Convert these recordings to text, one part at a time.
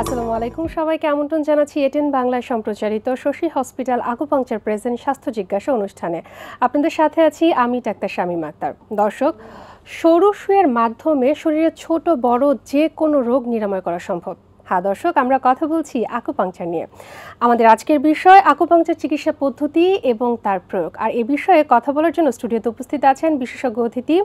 আসসালামু আলাইকুম, সবাইকে আমন্ত্রণ জানাচ্ছি এটেন বাংলায় সম্প্রচারিত শশী হসপিটাল আকুপাংচার প্রেজেন্ট স্বাস্থ্য জিজ্ঞাসা অনুষ্ঠানে। আপনাদের সাথে আছি আমি ডাক্তার শামীম আক্তার। দর্শক, সরু সুইয়ের মাধ্যমে শরীরের ছোট বড় যে কোনো রোগ নিরাময় করা সম্ভব। হ্যাঁ দর্শক, আমরা কথা বলছি আকুপাংচার নিয়ে। আমাদের আজকের বিষয় আকুপাংচার চিকিৎসা পদ্ধতি এবং তার প্রয়োগ। আর এ বিষয়ে কথা বলার জন্য স্টুডিওতে উপস্থিত আছেন বিশেষজ্ঞ অতিথি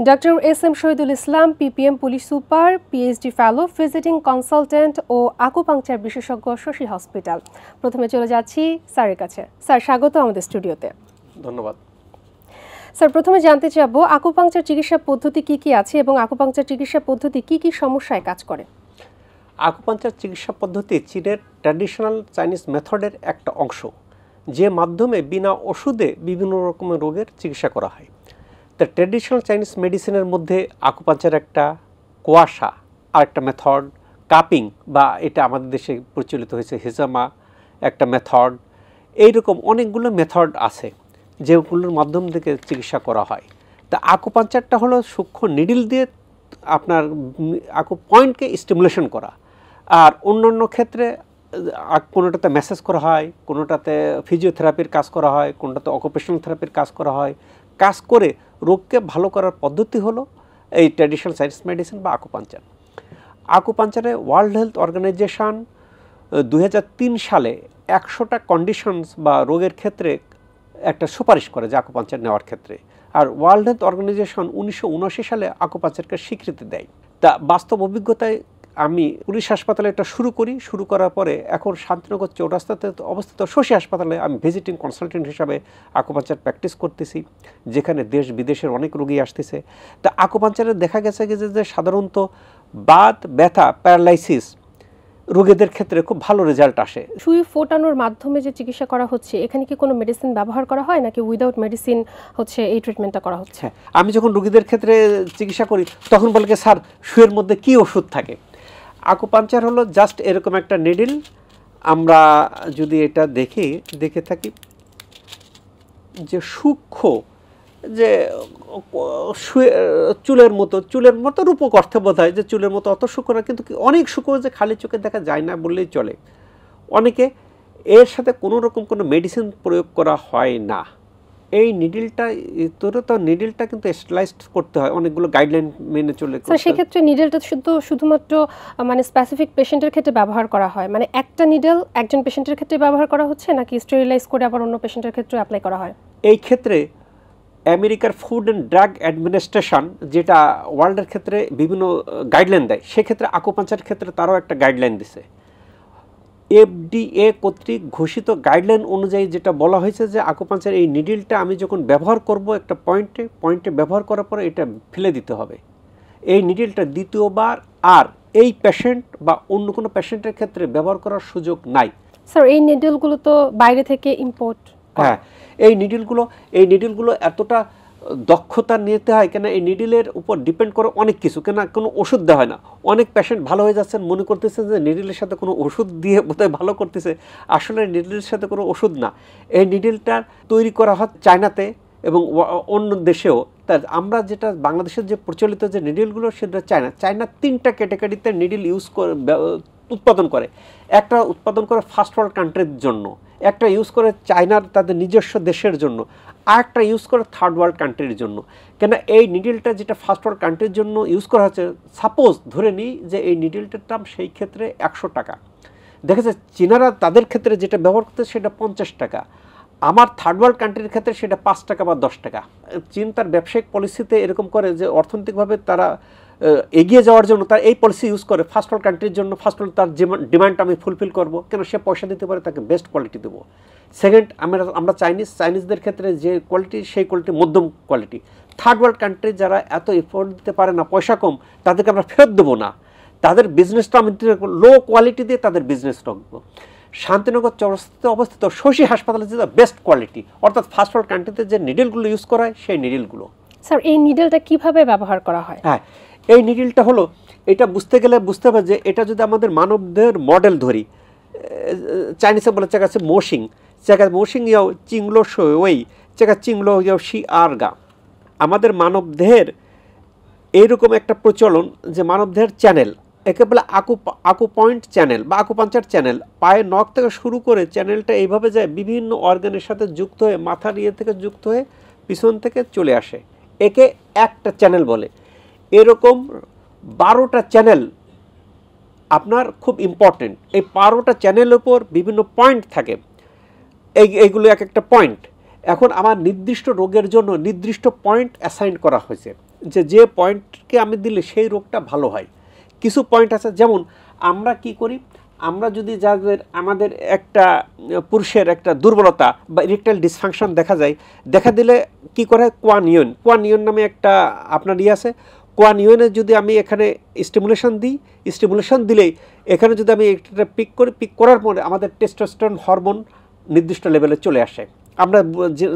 doctor SM. Shahidul Islam, PPM police super, PhD ফেলো, ভিজিটিং কনসালটেন্ট ও আকুপাংচার বিশেষজ্ঞ, শশী হসপিটাল। প্রথমে চলে যাচ্ছি স্যারের কাছে। স্যার, স্বাগত আমাদের স্টুডিওতে। ধন্যবাদ। স্যার, প্রথমে জানতে চাব আকুপাংচার চিকিৎসা পদ্ধতি কি কি আছে এবং আকুপাংচার চিকিৎসা পদ্ধতি কি কি সমস্যায় কাজ করে? আকুপাংচার চিকিৎসা পদ্ধতি চীনের ট্র্যাডিশনাল চাইনিজ মেথডের একটা অংশ, যে মাধ্যমে বিনা ওষুধে বিভিন্ন রকমের রোগের চিকিৎসা করা হয়। তা ট্র্যাডিশনাল চাইনিজ মেডিসিনের মধ্যে আকুপাংচার একটা, কোয়াশা আর একটা মেথড, কাপিং বা এটা আমাদের দেশে প্রচলিত হয়েছে হিজামা একটা মেথড, এইরকম অনেকগুলো মেথড আছে যেগুলোর মাধ্যম থেকে চিকিৎসা করা হয়। তা আকুপাংচারটা হলো সূক্ষ্ম নিডিল দিয়ে আপনার আকু পয়েন্টকে স্টিমুলেশন করা। আর অন্যান্য ক্ষেত্রে কোনোটাতে ম্যাসেজ করা হয়, কোনোটাতে ফিজিওথেরাপির কাজ করা হয়, কোনোটাতে অকুপেশনাল থেরাপির কাজ করা হয়। কাজ করে রোগকে ভালো করার পদ্ধতি হলো এই ট্র্যাডিশনাল চাইনিজ মেডিসিন বা আকুপাংচার। আকুপাংচারে ওয়ার্ল্ড হেলথ অর্গানাইজেশন 2003 সালে 100টা কন্ডিশনস বা রোগের ক্ষেত্রে একটা সুপারিশ করে যে আকুপাংচার নেওয়ার ক্ষেত্রে। আর ওয়ার্ল্ড হেলথ অর্গানাইজেশন 1979 সালে আকুপাংচারকে স্বীকৃতি দেয়। তা বাস্তব অভিজ্ঞতায় আমি পুলিশ হাসপাতালে এটা শুরু করার পরে এখন শান্তিনগর চৌরাস্তাতে অবস্থিত শশী হাসপাতালে আমি ভিজিটিং কনসালটেন্ট হিসাবে আকুপাংচার প্র্যাকটিস করতেছি, যেখানে দেশ বিদেশের অনেক রোগী আসতেছে। তা আকুপাংচারে দেখা গেছে যে সাধারণত বাত ব্যথা, প্যারালাইসিস রোগীদের ক্ষেত্রে খুব ভালো রেজাল্ট আসে। সুই ফোটানোর মাধ্যমে যে চিকিৎসা করা হচ্ছে, এখানে কি কোনো মেডিসিন ব্যবহার করা হয় নাকি উইদাউট মেডিসিন হচ্ছে এই ট্রিটমেন্টটা করা হচ্ছে? আমি যখন রোগীদের ক্ষেত্রে চিকিৎসা করি তখন বলে স্যার সুইয়ের মধ্যে কি ওষুধ থাকে? আকুপাংচার হলো জাস্ট এরকম একটা নিডিল। আমরা যদি এটা দেখে থাকি যে সূক্ষ্ম, যে চুলের মতো রূপক অর্থে বোধ হয় যে চুলের মতো অত সূক্ষ্ম না, কিন্তু অনেক সূক্ষ্ম যে খালি চোখে দেখা যায় না বললেই চলে। অনেকে এর সাথে কোনো রকম কোনো মেডিসিন প্রয়োগ করা হয় না। এই নিডিলটা কিন্তু স্টেলাইজড করতে হয়, অনেকগুলো গাইডলাইন মেনে চলে। সেক্ষেত্রে নিডেলটা শুধুমাত্র মানে স্পেসিফিক পেশেন্টের ক্ষেত্রে ব্যবহার করা হয়, মানে একটা নিডেল একজন পেশেন্টের ক্ষেত্রে ব্যবহার করা হচ্ছে নাকি স্টেরিলাইজ করে আবার অন্য পেশেন্টের ক্ষেত্রে অ্যাপ্লাই করা হয়? এই ক্ষেত্রে আমেরিকার ফুড অ্যান্ড ড্রাগ অ্যাডমিনিস্ট্রেশন যেটা ওয়ার্ল্ডের ক্ষেত্রে বিভিন্ন গাইডলাইন দেয়, সেক্ষেত্রে আকুপাংচার ক্ষেত্রে তারও একটা গাইডলাইন দিছে। FDA কর্তৃক ঘোষিত গাইডলাইন অনুযায়ী যেটা বলা হয়েছে যে আকুপাংচার এই নিডিলটা আমি যখন ব্যবহার করব একটা পয়েন্টে ব্যবহার করার পরে এটা ফেলে দিতে হবে। এই নিডিলটা দ্বিতীয়বার আর এই পেশেন্ট বা অন্য কোনো পেশেন্টের ক্ষেত্রে ব্যবহার করার সুযোগ নাই। স্যার, এই নিডলগুলো তো বাইরে থেকে ইম্পোর্ট। হ্যাঁ, এই নিডিলগুলো এতটা দক্ষতা নিতে হয় কেন, এই নিডিলের উপর ডিপেন্ড করে অনেক কিছু, কেন কোনো ওষুধ দেওয়া হয় না। অনেক পেশেন্ট ভালো হয়ে যাচ্ছেন, মনে করতেছে যে নিডিলের সাথে কোনো ওষুধ দিয়ে বোধহয় ভালো করতেছে, আসলে নিডিলের সাথে কোনো ওষুধ না। এই নিডিলটা তৈরি করা হয় চায়নাতে এবং অন্য দেশেও। তার আমরা যেটা বাংলাদেশের যে প্রচলিত যে নিডিলগুলো, সেটা চায়না 3টা ক্যাটাগরিতে নিডিল উৎপাদন করে। একটা উৎপাদন করে ফার্স্ট ওয়ার্ল্ড কান্ট্রির জন্য, একটা ইউজ করে চায়নার তাদের নিজস্ব দেশের জন্য, আর একটা ইউজ করে থার্ড ওয়ার্ল্ড কান্ট্রির জন্য। কেন এই নিডিলটা যেটা ফার্স্ট ওয়ার্ল্ড কান্ট্রির জন্য ইউজ করা হচ্ছে, সাপোজ ধরে নিই যে এই নিডিলটার দাম সেই ক্ষেত্রে 100 টাকা, দেখা যাচ্ছে চীনারা তাদের ক্ষেত্রে যেটা ব্যবহার করতে সেটা 50 টাকা, আমার থার্ড ওয়ার্ল্ড কান্ট্রির ক্ষেত্রে সেটা 5 টাকা বা 10 টাকা। চীন তার ব্যবসায়িক পলিসিতে এরকম করে যে অর্থনৈতিকভাবে তারা এগিয়ে যাওয়ার জন্য তার এই পলিসি ইউজ করে ফার্স্ট ওয়ার্ল্ড কান্ট্রির জন্য। ফার্স্ট ওয়ার্ল্ড তার ডিমান্ড আমি ফুলফিল করব, কেন সে পয়সা দিতে পারে, তাকে বেস্ট কোয়ালিটি দেবো। সেকেন্ড, আমরা চাইনিজদের ক্ষেত্রে যে কোয়ালিটি, সেই কোয়ালিটি মধ্যম কোয়ালিটি। থার্ড ওয়ার্ল্ড কান্ট্রি যারা এত এফোর্ট দিতে পারে না, পয়সা কম, তাদেরকে আমরা ফেরত দেবো না, তাদের বিজনেসটা আমি লো কোয়ালিটি দিয়ে তাদের বিজনেস রাখবো। শান্তিনগর চৌরাস্তাতে অবস্থিত শশী হাসপাতালে যে বেস্ট কোয়ালিটি, অর্থাৎ ফার্স্ট ওয়ার্ল্ড কান্ট্রিতে যে নিডেলগুলো ইউজ করা হয় সেই নিডেলগুলো। স্যার, এই নিডেলটা কিভাবে ব্যবহার করা হয়? হ্যাঁ, এই নিডেলটা হলো, এটা বুঝতে হবে যে এটা যদি আমাদের মানবদের মডেল ধরি, চাইনিজে বলে চেকাছে মোশিং ইয়াও চিংলো ওই চেকা চিংলো ইয়াও শি আর গা। আমাদের মানবদেহের এইরকম একটা প্রচলন যে মানবদেহের চ্যানেল একে বলে আকু পয়েন্ট চ্যানেল বা আকুপাঞ্চার চ্যানেল। পায়ের নখ থেকে শুরু করে চ্যানেলটা এইভাবে যায়, বিভিন্ন অর্গানের সাথে যুক্ত হয়ে, মাথার ইয়ে থেকে যুক্ত হয়ে পিছন থেকে চলে আসে, একে একটা চ্যানেল বলে। এরকম 12টা চ্যানেল আপনার খুব ইম্পর্টেন্ট। এই 12টা চ্যানেলের উপর বিভিন্ন পয়েন্ট থাকে, এইগুলো এক একটা পয়েন্ট। এখন আমার নির্দিষ্ট রোগের জন্য নির্দিষ্ট পয়েন্ট অ্যাসাইন করা হয়েছে, যে পয়েন্টকে আমি দিলে সেই রোগটা ভালো হয়। কিছু পয়েন্ট আছে, যেমন আমরা কি করি, আমরা যদি যাদের আমাদের একটা পুরুষের একটা দুর্বলতা বা ইরেকটাইল ডিসফাংশন দেখা যায়, দেখা দিলে কি করে, কোয়ানিয়ন নামে একটা আপনার ইয়ে আছে। কোয়ানিয়নে যদি আমি এখানে স্টিমুলেশন দিই, স্টিমুলেশন দিলেই এখানে যদি আমি একটা পিক করার পরে আমাদের টেস্টোস্টেরন হরমোন নির্দিষ্ট লেভেলে চলে আসে। আমরা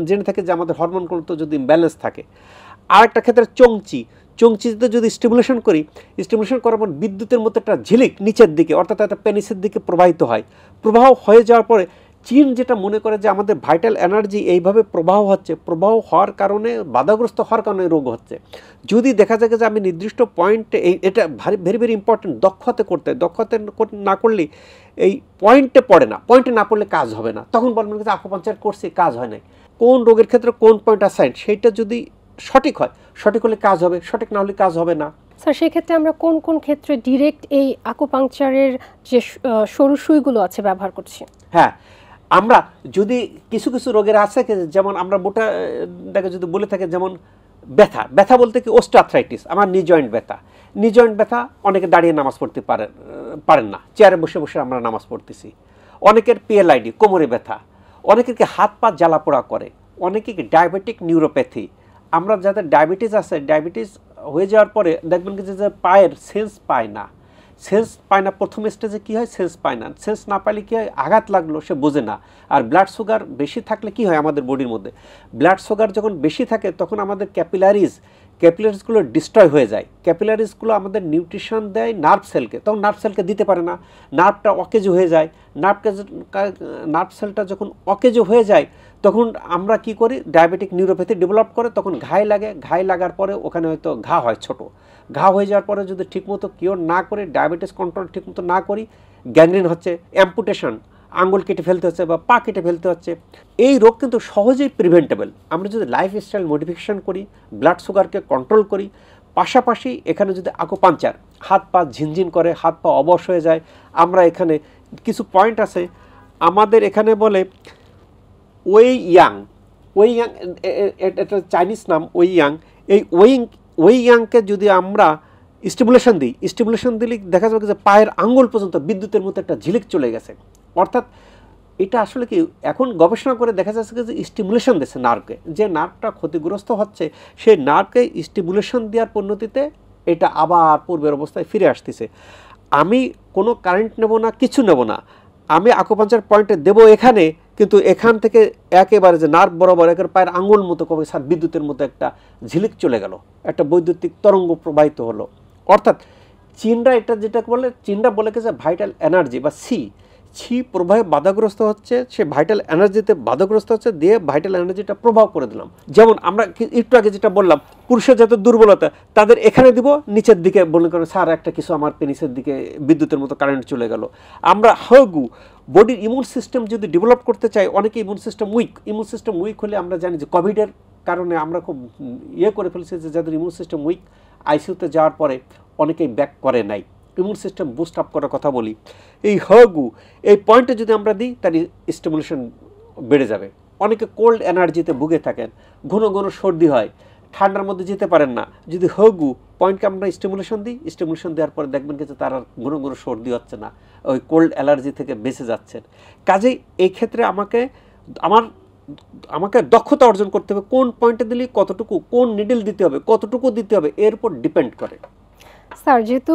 জেনে থাকি যে আমাদের হরমোনগুলো তো যদি ব্যালেন্স থাকে। আর একটা ক্ষেত্রে চংচিতে যদি স্টিমুলেশন করি, স্টিমুলেশন করার পর বিদ্যুতের মতো একটা ঝিলিক নিচের দিকে, অর্থাৎ একটা পেনিসের দিকে প্রবাহিত হয়। প্রবাহ হয়ে যাওয়ার পরে চীন যেটা মনে করে যে আমাদের ভাইটাল এনার্জি এইভাবে প্রবাহ হচ্ছে, প্রবাহ হওয়ার কারণে, বাধাগ্রস্ত হওয়ার কারণে রোগ হচ্ছে। যদি দেখা যায় যে আমি নির্দিষ্ট পয়েন্টে, এটা ভেরি ভেরি ইম্পর্টেন্ট, দক্ষতা না করলে এই পয়েন্টে পড়ে না, পয়েন্টে না পড়লে কাজ হবে না। তখন বলবেন যে আকুপাঞ্চার করছি, কাজ হয় নাই। কোন রোগের ক্ষেত্রে কোন পয়েন্ট অ্যাসাইন, সেইটা যদি সঠিক হয়, সঠিক হলে কাজ হবে, সঠিক না হলে কাজ হবে না। স্যার, সেক্ষেত্রে আমরা কোন কোন ক্ষেত্রে ডিরেক্ট এই আকুপাংচারের যে সরু সুইগুলো আছে ব্যবহার করছি? হ্যাঁ, আমরা যদি কিছু কিছু রোগের আছে, যেমন আমরা মোটাটাকে যদি বলে থাকি, যেমন ব্যথা বলতে কি, অস্টিওআর্থ্রাইটিস, আমার নি জয়েন্ট ব্যথা, অনেকে দাঁড়িয়ে নামাজ পড়তে পারেন না, চেয়ারে বসে বসে আমরা নামাজ পড়তেছি। অনেকের পিএলআইডি, কোমরে ব্যথা, অনেকের কি হাত পা জ্বালা পোড়া করে, অনেকে কি ডায়াবেটিক নিউরোপ্যাথি। আমরা যাদের ডায়াবেটিস আছে, ডায়াবেটিস হয়ে যাওয়ার পরে দেখবেন কি যে পায়ের সেন্স পায় না, প্রথম স্টেজে কী হয়, সেন্স না পাইলে কী হয়, আঘাত লাগলো সে বোঝে না। আর ব্লাড সুগার বেশি থাকলে কি হয়, আমাদের বডির মধ্যে ব্লাড সুগার যখন বেশি থাকে তখন আমাদের ক্যাপিলারিজগুলো ডিস্ট্রয় হয়ে যায়। ক্যাপিলারিজগুলো আমাদের নিউট্রিশন দেয় নার্ভ সেলকে, তখন নার্ভ সেলকে দিতে পারে না, নার্ভটা অকেজো হয়ে যায়। নার্ভ সেলটা যখন অকেজো হয়ে যায় তখন আমরা কি করি, ডায়াবেটিক নিউরোপ্যাথি ডেভেলপ করে, তখন ঘাই লাগার পরে ওখানে হয়তো ঘা হয়, ছোট ঘা হয়ে যাওয়ার পরে যদি ঠিকমতো কিওর না করে, ডায়াবেটিস কন্ট্রোল ঠিকমতো না করি, গ্যাংগ্রিন হচ্ছে, অ্যাম্পুটেশন, আঙ্গুল কেটে ফেলতে হচ্ছে বা পা কেটে ফেলতে হচ্ছে। এই রোগ কিন্তু সহজেই প্রিভেন্টেবল, আমরা যদি লাইফস্টাইল মডিফিকেশন করি, ব্লাড সুগারকে কন্ট্রোল করি, পাশাপাশি এখানে যদি আকুপাঞ্চার, হাত পা ঝিনঝিন করে, হাত পা অবশ হয়ে যায়। আমরা এখানে কিছু পয়েন্ট আছে আমাদের এখানে বলে ওই ইয়াং, এটা চাইনিজ নাম ওই ইয়াং। এই ওই ইয়াংকে যদি আমরা স্টিমুলেশন দিলে দেখা যাবে যে পায়ের আঙ্গুল পর্যন্ত বিদ্যুতের মতো একটা ঝিলিক চলে গেছে। অর্থাৎ এটা আসলে কি, এখন গবেষণা করে দেখা যাচ্ছে যে স্টিমুলেশন দিচ্ছে নার্ভকে, যে নার্ভটা ক্ষতিগ্রস্ত হচ্ছে সেই নার্ভকে স্টিমুলেশন দেওয়ার পদ্ধতিতে এটা আবার পূর্বের অবস্থায় ফিরে আসতেছে। আমি কোনো কারেন্ট নেব না, কিছু নেব না, আমি আকুপাঞ্চার পয়েন্টে দেব এখানে, কিন্তু এখান থেকে একেবারে যে নার্ভ বরাবর একের পায়ের আঙুল মতো কবে স্যার বিদ্যুতের মতো একটা ঝিলিক চলে গেল, একটা বৈদ্যুতিক তরঙ্গ প্রবাহিত হলো। অর্থাৎ যেটা বলে, চীনরা বলে গেছে ভাইটাল এনার্জি বা ছি প্রবাহে বাধাগ্রস্ত হচ্ছে, সে ভাইটাল এনার্জিতে বাধাগ্রস্ত হচ্ছে, দিয়ে ভাইটাল এনার্জিটা প্রভাব করে দিলাম। যেমন আমরা একটু আগে যেটা বললাম, পুরুষের যাতে দুর্বলতা, তাদের এখানে দিব, নিচের দিকে মনে করেন স্যার একটা কিছু আমার পেনিসের দিকে বিদ্যুতের মতো কারেন্ট চলে গেল। আমরা বডির ইমিউন সিস্টেম যদি ডেভেলপ করতে চাই, অনেকে ইমিউন সিস্টেম উইক হলে আমরা জানি যে কোভিডের কারণে আমরা খুব করে ফেলছি যে যাদের ইমিউন সিস্টেম উইক, আইসিইউতে যাওয়ার পরে অনেকেই ব্যাক করে নাই। ইমিউন সিস্টেম বুস্ট আপ করার কথা বলি, এই পয়েন্টে যদি আমরা দিই তাহলে স্টিমুলেশন বেড়ে যাবে। অনেকে কোল্ড এনার্জিতে ভুগে থাকেন, ঘন ঘন সর্দি হয়, ঠান্ডার মধ্যে যেতে পারেন না, যদি পয়েন্টকে আমরা স্টিমুলেশন দেওয়ার পরে দেখবেন যে তার আর ঘন ঘন সর্দি হচ্ছে না, ওই কোল্ড অ্যালার্জি থেকে বেঁচে যাচ্ছেন। কাজেই এই ক্ষেত্রে আমাকে দক্ষতা অর্জন করতে হবে, কোন পয়েন্টে দিলে কতটুকু, কোন নিডল দিতে হবে, কতটুকু দিতে হবে, এর উপর ডিপেন্ড করে। স্যার, যেহেতু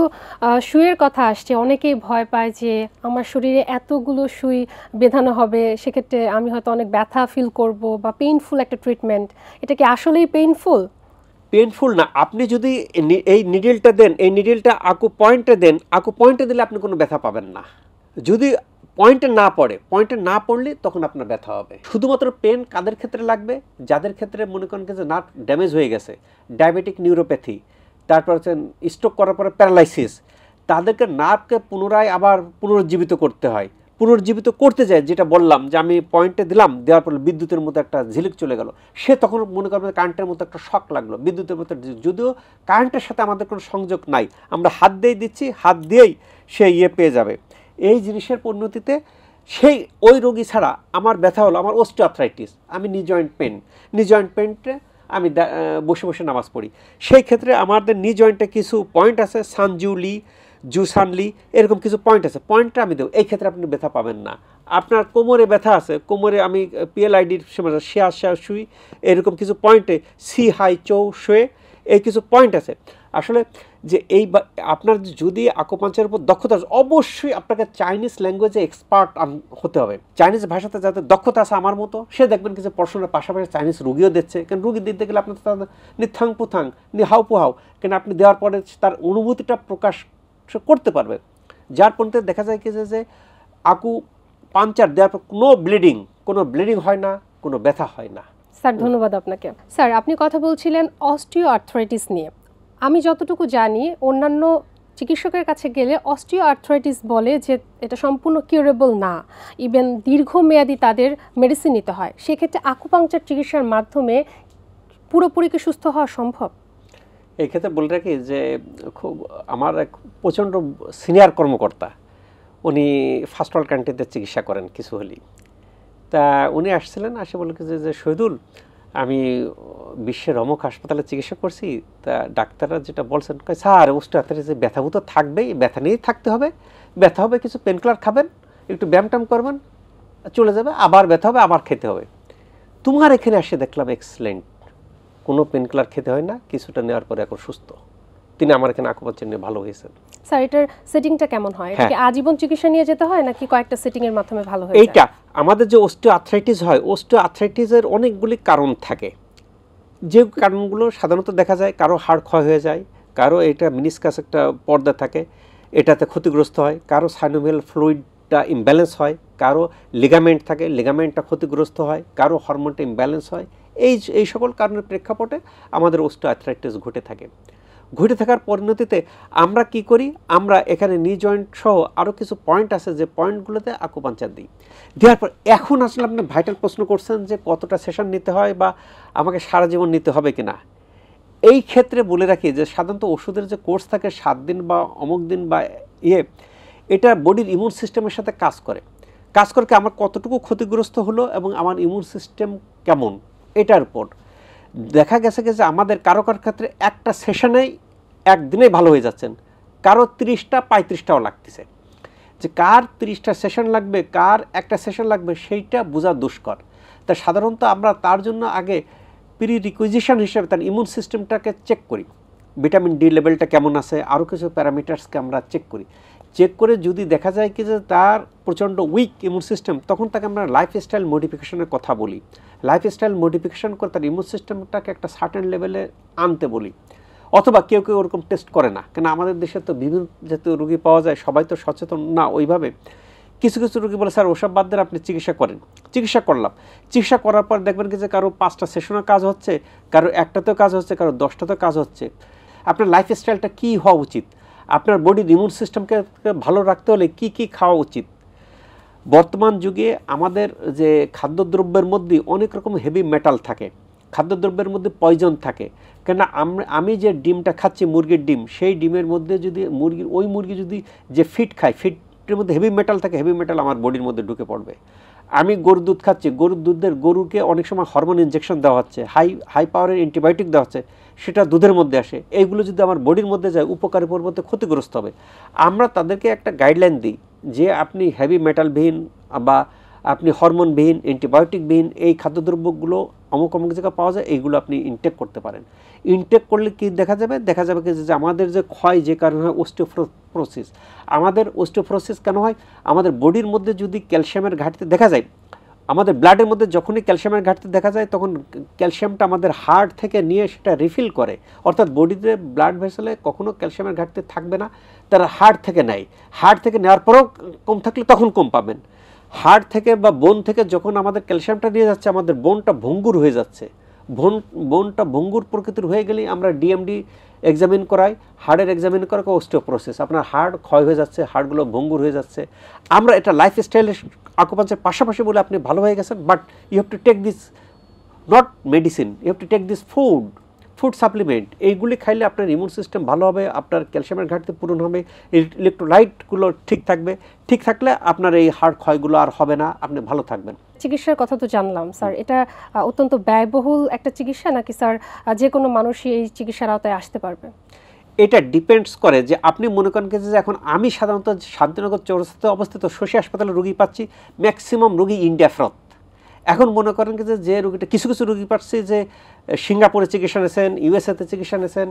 সুইয়ের কথা আসছে, অনেকেই ভয় পায় যে আমার শরীরে এতগুলো সুই বেঁধানো হবে, সেক্ষেত্রে আমি হয়তো অনেক ব্যথা ফিল করব বা পেইনফুল একটা ট্রিটমেন্ট। এটা কি আসলেই পেইনফুল না। আপনি যদি এই নিডলটা দেন, এই নিডলটা পয়েন্টে দিলে আপনি কোনো ব্যথা পাবেন না। যদি পয়েন্টে না পড়লে তখন আপনার ব্যথা হবে। শুধুমাত্র পেন কাদের ক্ষেত্রে লাগবে, যাদের ক্ষেত্রে মনে করেন যে নার্ভ ড্যামেজ হয়ে গেছে, ডায়াবেটিক নিউরোপ্যাথি, তারপর হচ্ছে স্ট্রোক করার পরে প্যারালাইসিস, তাদেরকে নার্ভকে পুনরায় আবার পুনরুজ্জীবিত করতে হয়। পুনরুজ্জীবিত করতে যায়, যেটা বললাম যে আমি পয়েন্টে দিলাম, দেওয়ার পর বিদ্যুতের মতো একটা ঝিলিক চলে গেল, সে তখন মনে করবে কারেন্টের মতো একটা শক লাগলো বিদ্যুতের মতো, যদিও কারেন্টের সাথে আমাদের কোনো সংযোগ নাই, আমরা হাত দিয়েই দিচ্ছি, হাত দিয়েই সে পেয়ে যাবে। এই জিনিসের পরিণতিতে সেই ওই রোগী ছাড়া আমার ব্যথা হলো, আমার অস্টিওআর্থ্রাইটিস, আমি নি জয়েন্ট পেনটে আমি বসে বসে নামাজ পড়ি, সেই ক্ষেত্রে আমাদের নি জয়েন্টে কিছু পয়েন্ট আছে, সানজুলি, জুসানলি, এরকম কিছু পয়েন্ট আছে, পয়েন্টটা আমি দেবো, এই ক্ষেত্রে আপনি ব্যথা পাবেন না। আপনার কোমরে ব্যথা আছে, কোমরে আমি PLIDর শেয়া শুই, এরকম কিছু পয়েন্টে সি হাই চৌ শুয়ে, এই কিছু পয়েন্ট আছে। আসলে যে এই আপনার যদি আকুপাঞ্চারের উপর দক্ষতা আছে, অবশ্যই আপনাকে চাইনিজ ল্যাঙ্গুয়েজে এক্সপার্ট হতে হবে। চাইনিজ ভাষাতে যাতে দক্ষতা আছে আমার মতো, সে দেখবেন কিছু পড়াশোনার পাশাপাশি চাইনিজ রুগীও দিচ্ছে, কারণ রুগী দিতে গেলে আপনার তার নিথাং পুথাং হাউ পুহাও, কেন আপনি দেওয়ার পরে তার অনুভূতিটা প্রকাশ করতে পারবে। যার পরিণতিতে দেখা যায় কি যে আকু পাঞ্চার দেওয়ার পর কোনো ব্লিডিং হয় না, কোনো ব্যথা হয় না। স্যার ধন্যবাদ আপনাকে। স্যার আপনি কথা বলছিলেন অস্টিওআর্থ্রাইটিস নিয়ে। আমি যতটুকু জানি অন্যান্য চিকিৎসকের কাছে গেলে অস্টিওআর্থ্রাইটিস বলে যে এটা সম্পূর্ণ কিউরেবল না, ইভেন দীর্ঘমেয়াদী তাদের মেডিসিন নিতে হয়। সেক্ষেত্রে আকুপাংচার চিকিৎসার মাধ্যমে পুরোপুরি কি সুস্থ হওয়া সম্ভব? এই ক্ষেত্রে বলে রাখি যে খুব আমার এক প্রচণ্ড সিনিয়র কর্মকর্তা, উনি ফার্স্ট ওয়ার্ল্ড কান্ট্রিতে চিকিৎসা করেন কিছু হলেই। তা উনি আসছিলেন, আসে বলে যে শহীদুল, আমি বিশ্বের অমুক হাসপাতালে চিকিৎসা করছি, তা ডাক্তাররা যেটা বলছেন, স্যার অস্টিওআর্থ্রাইটিসে ব্যথাভূত থাকবেই, ব্যথা নিয়েই থাকতে হবে, ব্যথা হবে কিছু পেনকিলার খাবেন, একটু ব্যায়াম ট্যাম করবেন, চলে যাবে, আবার ব্যথা হবে, আবার খেতে হবে। তোমার এখানে আসে দেখলাম এক্সেলেন্ট, কোনো পেনকিলার খেতে হয় না, কিছুটা নেওয়ার পরে এখন সুস্থ। তিনি আমার এখানে আকুপাঞ্চার নিয়ে ভালো হয়েছেন। স্যার এটার সেটিংটা কেমন হয়? এটা কি আজীবন চিকিৎসা নিয়ে যেতে হয় নাকি কয়েকটা সেটিং এর মাধ্যমে ভালো হয়ে যায়? এইটা আমাদের যে অস্টিওআর্থ্রাইটিস হয়, অস্টিওআর্থ্রাইটিসের অনেকগুলি কারণ থাকে, যে কারণগুলো সাধারণত দেখা যায় কারো হাড় ক্ষয় হয়ে যায়, কারো এটা মিনিসকাস একটা পর্দা থাকে, এটাতে ক্ষতিগ্রস্ত হয়, কারো সাইনোভিয়াল ফ্লুইডটা ইমব্যালেন্স হয়, কারো লিগামেন্ট থাকে, লিগামেন্টটা ক্ষতিগ্রস্ত হয়, কারো হরমোনটা ইমব্যালেন্স হয়। এই সকল কারণের প্রেক্ষাপটে আমাদের অস্টিওআর্থ্রাইটিস ঘটে থাকার পরিণতিতে আমরা কি করি, আমরা এখানে নি জয়েন্ট সহ আরও কিছু পয়েন্ট আছে, যে পয়েন্টগুলোতে আকুপাঞ্চার দিই। দেওয়ার পর এখন আসলে আপনি ভাইটাল প্রশ্ন করছেন যে কতটা সেশন নিতে হয় বা আমাকে সারা জীবন নিতে হবে কিনা। এই ক্ষেত্রে বলে রাখি যে সাধারণত ওষুধের যে কোর্স থাকে 7 দিন বা অমুক দিন বা এটা বডির ইমিউন সিস্টেমের সাথে কাজ করে কি আমার কতটুকু ক্ষতিগ্রস্ত হলো এবং আমার ইমিউন সিস্টেম কেমন, এটার উপর দেখা গেছে যে আমাদের কারো ক্ষেত্রে একটা সেশনেই একদিনেই ভালো হয়ে যাচ্ছেন, কারো 30টা 35টাও লাগতেছে। যে কার 30টা সেশন লাগবে, কার একটা সেশন লাগবে, সেইটা বোঝা দুষ্কর। তা সাধারণত আমরা তার জন্য আগে প্রিরিকুইজিশন হিসেবে তার ইমিউন সিস্টেমটাকে চেক করি, ভিটামিন ডি লেভেলটা কেমন আছে, আরও কিছু প্যারামিটার্সকে আমরা চেক করে যদি দেখা যায় কি যে তার প্রচণ্ড উইক ইমিউন সিস্টেম, তখন তাকে আমরা লাইফস্টাইল মডিফিকেশনের কথা বলি। লাইফস্টাইল মডিফিকেশন করে তার ইমিউন সিস্টেমটাকে একটা সার্টেন লেভেলে আনতে বলি। অথবা কেউ ওরকম টেস্ট করে না, কেন আমাদের দেশে তো বিভিন্ন জাতীয় রোগী পাওয়া যায়, সবাই তো সচেতন না ওইভাবে। কিছু রোগী বলে স্যার ওসব বাদ দেন, আপনি চিকিৎসা করেন। চিকিৎসা করলাম, চিকিৎসা করার পর দেখবেন কি যে কারো 5টা সেশনের কাজ হচ্ছে, কারো একটাতেও কাজ হচ্ছে, কারো 10টাতেও কাজ হচ্ছে। আপনার লাইফস্টাইলটা কী হওয়া উচিত, আপনার বডির ইমিউন সিস্টেমকে ভালো রাখতে হলে কি খাওয়া উচিত। বর্তমান যুগে আমাদের যে খাদ্যদ্রব্যের মধ্যে অনেক রকম হেভি মেটাল থাকে, খাদ্যদ্রব্যের মধ্যে পয়জন থাকে। কেন আমি যে ডিমটা খাচ্ছি মুরগির ডিম, সেই ডিমের মধ্যে যদি মুরগি যদি যে ফিট খায়, ফিটের মধ্যে হেভি মেটাল থাকে, হেভি মেটাল আমার বডির মধ্যে ঢুকে পড়বে। আমি গরুর দুধ খাচ্ছি, গরুকে অনেক সময় হরমোন ইনজেকশন দেওয়া হচ্ছে, হাই পাওয়ারের অ্যান্টিবায়োটিক দেওয়া হচ্ছে, সেটা দুধের মধ্যে আসে। এইগুলো যদি আমার বডির মধ্যে যায় উপকারী পরিবর্তে ক্ষতিগ্রস্ত হবে। আমরা তাদেরকে একটা গাইডলাইন দিই যে আপনি হেভি মেটালবিহীন বা আপনি হরমোনবিহীন, অ্যান্টিবায়োটিকবিহীন এই খাদ্যদ্রব্যগুলো অমুক জায়গায় পাওয়া যায়, এইগুলো আপনি ইনটেক করতে পারেন। ইনটেক করলে কি দেখা যাবে কি যে আমাদের যে ক্ষয় যে কারণে হয় অস্টিওপোরোসিস। আমাদের অস্টিওপোরোসিস কেন হয়, আমাদের বডির মধ্যে যদি ক্যালসিয়ামের ঘাটতি দেখা যায়, আমাদের ব্লাডের মধ্যে যখনই ক্যালসিয়ামের ঘাটতি দেখা যায়, তখন ক্যালসিয়ামটা আমাদের হার্ট থেকে নিয়ে সেটা রিফিল করে। অর্থাৎ বডিতে ব্লাড ভেসেলে কখনো ক্যালসিয়ামের ঘাটতি থাকবে না, তারা হার্ট থেকে নেয়। হার্ট থেকে নেওয়ার পরেও কম থাকলে তখন কম পাবেন। হার্ট থেকে বা বোন থেকে যখন আমাদের ক্যালসিয়ামটা নিয়ে যাচ্ছে, আমাদের বোনটা ভঙ্গুর হয়ে যাচ্ছে, বোনটা ভঙ্গুর প্রকৃতির হয়ে গেলেই আমরা ডিএমডি এক্সামিন করাই, হাড়ের এক্সামিন করা অস্টিওপোরোসিস, আপনার হাড় ক্ষয় হয়ে যাচ্ছে, হাড়গুলো ভঙ্গুর হয়ে যাচ্ছে। আমরা এটা লাইফস্টাইলের আকুপাঞ্চার পাশাপাশি বলে আপনি ভালো হয়ে গেছেন, but you have to take this not medicine, you have to take this food supplement. এইগুলি খাইলে আপনার ইমিউন সিস্টেম ভালো হবে, আপনার ক্যালসিয়ামের ঘাটতি পূরণ হবে, ইলেকট্রোলাইটগুলো ঠিক থাকবে, ঠিক থাকলে আপনার এই হাড় ক্ষয়গুলো আর হবে না, আপনি ভালো থাকবেন। চিকিৎসার কথা তো জানলাম স্যার, এটা অত্যন্ত ব্যয়বহুল একটা চিকিৎসা নাকি স্যার যে কোনো মানুষই এই চিকিৎসার আওতায় আসতে পারবে? এটা ডিপেন্ডস করে যে আপনি মনে করেন যে এখন আমি সাধারণত শান্তিনগর চৌরাস্তাতে অবস্থিত শশী হাসপাতালে রুগী পাচ্ছি, ম্যাক্সিমাম রুগী ইন্ডিয়া ফেরত। এখন মনে করেন যে রুগীটা কিছু কিছু রুগী পাচ্ছি যে সিঙ্গাপুরে চিকিৎসা নিয়েছেন, ইউএসএতে চিকিৎসা নিয়েছেন,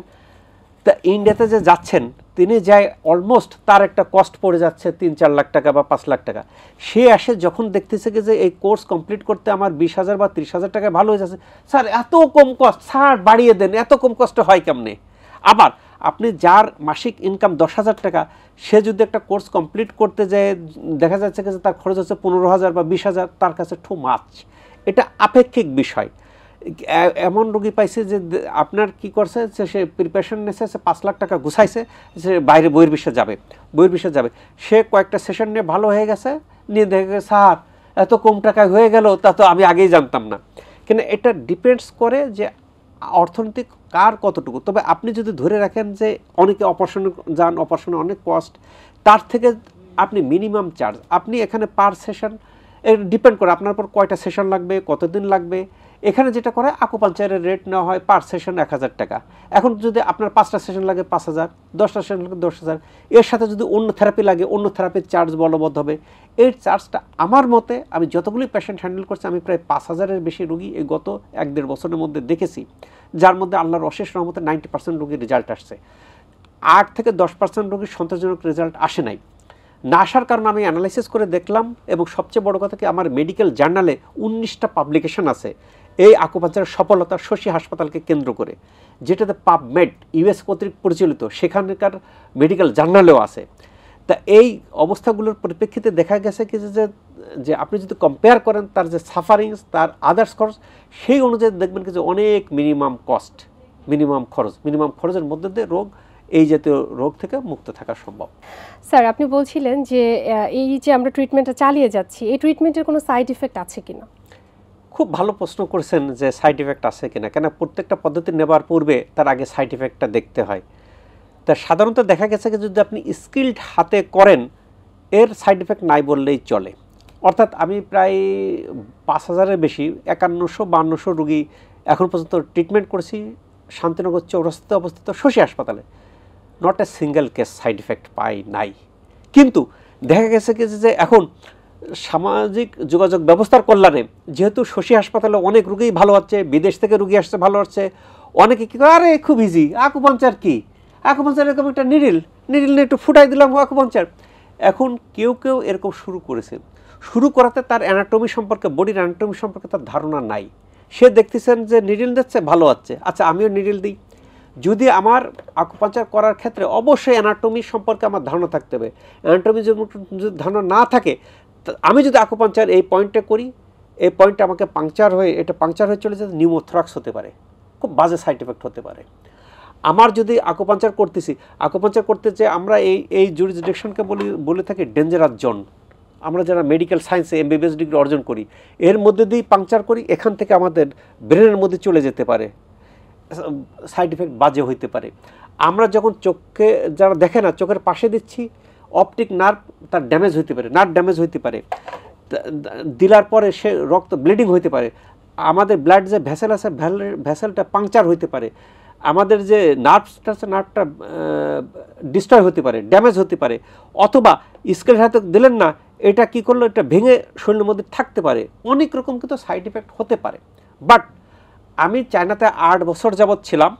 তা ইন্ডিয়াতে যে যাচ্ছেন তিনি যায় অলমোস্ট তার একটা কস্ট পড়ে যাচ্ছে 3-4 লাখ টাকা বা 5 লাখ টাকা। সে আসে যখন দেখতেছে যে এই কোর্স কমপ্লিট করতে আমার 20,000 বা 30,000 টাকায় ভালো হয়ে যাচ্ছে, স্যার এত কম কস্ট, স্যার বাড়িয়ে দেন, এত কম কষ্ট হয় কেমনে? আবার আপনি যার মাসিক ইনকাম 10,000 টাকা, সে যদি একটা কোর্স কমপ্লিট করতে যায় দেখা যাচ্ছে যে তার খরচ হচ্ছে 15,000 বা 20,000, তার কাছে টু মাচ। এটা আপেক্ষিক বিষয়। এমন রোগী পাইছে যে আপনার কি করছে যে সে প্রিপারেশন নিয়েছে, সে 5 লাখ টাকা গুছাইছে, সে বাইরে বহির্বিশ্বে যাবে, সে কয়েকটা সেশন নিয়ে ভালো হয়ে গেছে, নিয়ে দেখে গেছে স্যার এত কম টাকায় হয়ে গেল, তা তো আমি আগেই জানতাম না। কিন্তু এটা ডিপেন্ডস করে যে অর্থনৈতিক কার কতটুকু। তবে আপনি যদি ধরে রাখেন যে অনেকে অপারেশনে যান, অপারেশনে অনেক কস্ট, তার থেকে আপনি মিনিমাম চার্জ, আপনি এখানে পার সেশন ডিপেন্ড করে আপনার উপর কয়টা সেশন লাগবে, কতদিন লাগবে। এখানে যেটা করে আকুপাঞ্চারের রেট নেওয়া হয় পার সেশন 1,000 টাকা। এখন যদি আপনার 5টা সেশন লাগে 5,000, 10টা সেশন লাগে 10,000, এর সাথে যদি অন্য থেরাপি লাগে অন্য থেরাপির চার্জ বলবৎ হবে। এর চার্জটা আমার মতে, আমি যতগুলি পেশেন্ট হ্যান্ডেল করছি, আমি প্রায় 5,000-এর বেশি রোগী এই গত 1-1.5 বছরের মধ্যে দেখেছি, যার মধ্যে আল্লাহর অশেষ রহমতে 90% রোগীর রেজাল্ট আসছে। 8 থেকে 10% রোগীর সন্তোষজনক রেজাল্ট আসে নাই। না আসার কারণে আমি অ্যানালাইসিস করে দেখলাম, এবং সবচেয়ে বড় কথা কি আমার মেডিকেল জার্নালে 19টা পাবলিকেশন আছে এই আকুপাঞ্চারের সফলতা শশী হাসপাতালকে কেন্দ্র করে, যেটাতে পাবমেড ইউএস কর্তৃক পরিচালিত, সেখানকার মেডিকেল জার্নালেও আছে। তা এই অবস্থাগুলোর পরিপ্রেক্ষিতে দেখা গেছে কি যে আপনি যদি কম্পেয়ার করেন তার যে সাফারিংস, তার আদার্স খরচ, সেই অনুযায়ী দেখবেন কি যে অনেক মিনিমাম খরচের মধ্যে দিয়ে এই জাতীয় রোগ থেকে মুক্ত থাকা সম্ভব। স্যার আপনি বলছিলেন যে এই যে আমরা ট্রিটমেন্টটা চালিয়ে যাচ্ছি, এই ট্রিটমেন্টের কোনো সাইড ইফেক্ট আছে কিনা? খুব ভালো প্রশ্ন করেছেন যে সাইড ইফেক্ট আছে কিনা, কেন প্রত্যেকটা পদ্ধতি নেবার পূর্বে তার আগে সাইড ইফেক্টটা দেখতে হয়। তা সাধারণত দেখা গেছে যে যদি আপনি স্কিলড হাতে করেন এর সাইড ইফেক্ট নাই বললেই চলে। অর্থাৎ আমি প্রায় 5,000-এর বেশি 5100-5200 রুগী এখন পর্যন্ত ট্রিটমেন্ট করেছি শান্তিনগর চৌরাস্তাতে অবস্থিত শশী হাসপাতালে, not a single case side effect পাই নাই। কিন্তু দেখা গেছে কি যে এখন সামাজিক যোগাযোগ ব্যবস্থার কল্যাণে যেহেতু শশী হাসপাতালে অনেক রুগী ভালো হচ্ছে, বিদেশ থেকে রুগী আসছে ভালো হচ্ছে, অনেকে কী করে, আরে খুব ইজি, আকুপাঞ্চার কি, আকুপাঞ্চার এরকম একটা নিডল নিয়ে একটু ফুটাই দিলাম আকুপাঞ্চার। এখন কেউ এরকম শুরু করাতে তার অ্যানাটমি সম্পর্কে, বডির অ্যানাটমি সম্পর্কে তার ধারণা নাই। সে দেখতেছেন যে নিডল দিচ্ছে ভালো হচ্ছে, আচ্ছা আমিও নিডল দিই। যদি আমার আকুপাঞ্চার করার ক্ষেত্রে অবশ্যই অ্যানাটমি সম্পর্কে আমার ধারণা থাকতে হবে। অ্যানাটমি যদি ধারণা না থাকে, আমি যদি আকুপাঞ্চার এই পয়েন্টে করি, এই পয়েন্টে আমাকে পাংচার হয়ে চলে যেতে নিউমোথ্রাক্স হতে পারে, খুব বাজে সাইড এফেক্ট হতে পারে। আমার যদি আকুপাঞ্চার করতে যে আমরা এই জুরিসডিকশনকে বলে থাকি ডেঞ্জারাস জোন। আমরা যারা মেডিকেল সায়েন্সে এমবিবিএস ডিগ্রি অর্জন করি এর মধ্যে দিয়েই পাংচার করি, এখান থেকে আমাদের ব্রেনের মধ্যে চলে যেতে পারে, সাইড এফেক্ট বাজে হইতে পারে। আমরা যখন চোখে যারা দেখে না, চোখের পাশে দিচ্ছি, অপটিক নার্ভ তার ড্যামেজ হইতে পারে, দিলার পরে সে রক্ত ব্লিডিং হইতে পারে, আমাদের ব্লাড যে ভেসেল আছে ভেসেলটা পাংচার হইতে পারে, আমাদের যে নার্ভটা আছে নার্ভটা ডিস্ট্রয় হতে পারে, ড্যামেজ হতে পারে, অথবা স্কেল হাতে দিলেন না, এটা কি করলো, এটা ভেঙে শরীরের মধ্যে থাকতে পারে, অনেক রকম কিন্তু সাইড এফেক্ট হতে পারে। বাট আমি চায়নাতে 8 বছর যাবৎ ছিলাম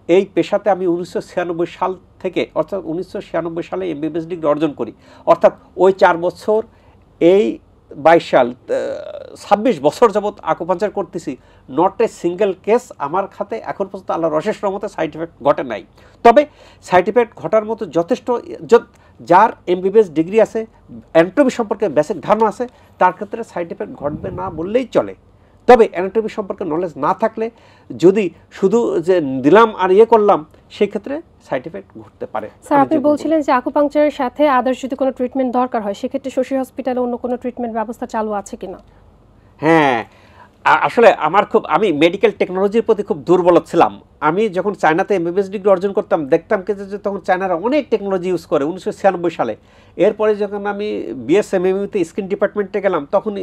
এই পেশাতে। আমি 1996 সাল থেকে, অর্থাৎ 1996 সালে এমবিবিএস ডিগ্রি অর্জন করি, অর্থাৎ ওই 4 বছর, এই 22 সাল, 26 বছর যাবৎ আকুপাঞ্চার করতেছি, নট এ সিঙ্গেল কেস আমার খাতে এখন পর্যন্ত আল্লাহর অশেষ রহমতে সাইড এফেক্ট ঘটে নাই। তবে সাইড এফেক্ট ঘটার মতো যথেষ্ট, যার এমবিবিএস ডিগ্রি আছে, অ্যানাটমি সম্পর্কে বেসিক ধারণা আছে, তার ক্ষেত্রে সাইড এফেক্ট ঘটবে না বললেই চলে। তবে অ্যানাটমি সম্পর্কে নলেজ না থাকলে যদি শুধু যে দিলাম আর করলাম, সেক্ষেত্রে সাইড এফেক্ট ঘটতে পারে। স্যার, আপনি বলছিলেন যে আকুপাংচারের সাথে আদার্স যদি কোনো ট্রিটমেন্ট দরকার হয়, সেক্ষেত্রে শশী হসপিটালে অন্য কোনো ট্রিটমেন্ট ব্যবস্থা চালু আছে কিনা? হ্যাঁ, আসলে আমি মেডিকেল টেকনোলজির প্রতি খুব দুর্বল ছিলাম। আমি যখন চায়নাতে এমবিবিএস ডিগ্রি অর্জন করতাম, দেখতাম যে তখন চায়নারা অনেক টেকনোলজি ইউজ করে 1996 সালে। এরপরে যখন আমি বিএসএমএমইউতে স্কিন ডিপার্টমেন্টে গেলাম, তখন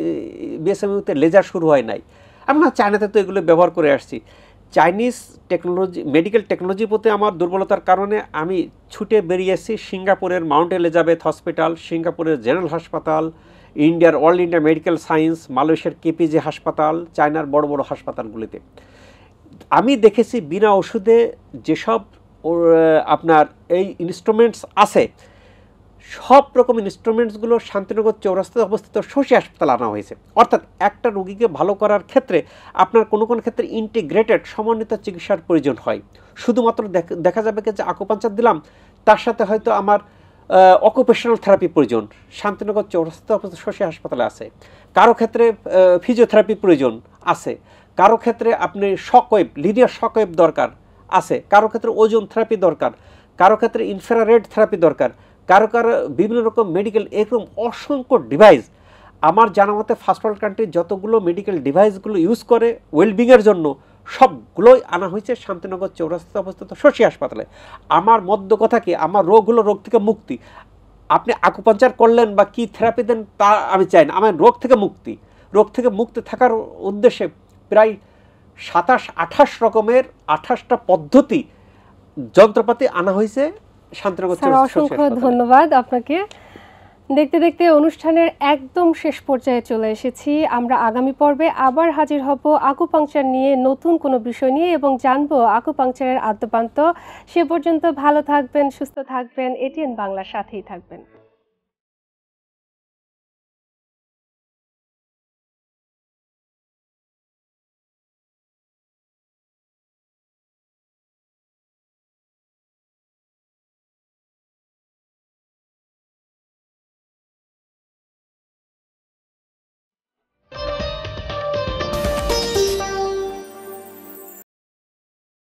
বিএসএমইউতে লেজার শুরু হয় নাই। আমি না, চায়নাতে তো এগুলো ব্যবহার করে আসছি। চাইনিজ টেকনোলজি, মেডিকেল টেকনোলজির প্রতি আমার দুর্বলতার কারণে আমি ছুটে বেরিয়েছি সিঙ্গাপুরের মাউন্ট এলিজাবেথ হসপিটাল, সিঙ্গাপুরের জেনারেল হাসপাতাল, ইন্ডিয়ার অল ইন্ডিয়া মেডিকেল সায়েন্স, মালয়েশিয়ার কেপিজে হাসপাতাল, চায়নার বড় বড় হাসপাতালগুলিতে আমি দেখেছি বিনা ওষুধে যেসব আপনার এই ইনস্ট্রুমেন্টস আছে, সব রকম ইনস্ট্রুমেন্টসগুলো শান্তিনগর চৌরাস্তায় অবস্থিত শশী হাসপাতালে আনা হয়েছে। অর্থাৎ একটা রোগীকে ভালো করার ক্ষেত্রে আপনার কোনো কোনো ক্ষেত্রে ইন্টিগ্রেটেড সমন্বিত চিকিৎসার প্রয়োজন হয়। শুধুমাত্র দেখা যাবে যে আকুপাঞ্চার দিলাম, তার সাথে হয়তো আমার অকুপেশনাল থেরাপি প্রয়োজন, শান্তিনগর চৌরাস্তা অবস্থিত শশী হাসপাতালে আছে। কারো ক্ষেত্রে ফিজিওথেরাপি প্রয়োজন আছে, কারো ক্ষেত্রে আপনি শকওয়েভ, লিনিয়ার শকওয়েভ দরকার আছে, কারো ক্ষেত্রে ওজন থেরাপি দরকার, কারো ক্ষেত্রে ইনফ্রারেড থেরাপি দরকার, কারো কারো বিভিন্ন রকম মেডিকেল, এরকম অসংখ্য ডিভাইস। আমার জানা মতে ফার্স্ট ওয়ার্ল্ড কান্ট্রি যতগুলো মেডিকেল ডিভাইসগুলো ইউজ করে ওয়েলবিংয়ের জন্য, সবগুলোই আনা হয়েছে শান্তিনগর চৌরাস্তায় অবস্থিত শশী হাসপাতালে। আমার মধ্য কথা কি, আমার রোগ হলো রোগ থেকে মুক্তি। আপনি আকুপাঞ্চার করলেন বা কি থেরাপি দেন তা আমি চাই না, আমার রোগ থেকে মুক্তি। রোগ থেকে মুক্তি থাকার উদ্দেশ্যে প্রায় 27-28 রকমের 28টা পদ্ধতি যন্ত্রপাতি আনা হয়েছে শান্তিনগর চৌরাস্তা। অসংখ্য ধন্যবাদ আপনাকে। দেখতে দেখতে অনুষ্ঠানের একদম শেষ পর্যায়ে চলে এসেছি। আমরা আগামী পর্বে আবার হাজির হব আকুপাংচার নিয়ে, নতুন কোনো বিষয় নিয়ে, এবং জানবো আকুপাংচারের আদ্যোপান্ত। সে পর্যন্ত ভালো থাকবেন, সুস্থ থাকবেন, এটিএন বাংলার সাথেই থাকবেন।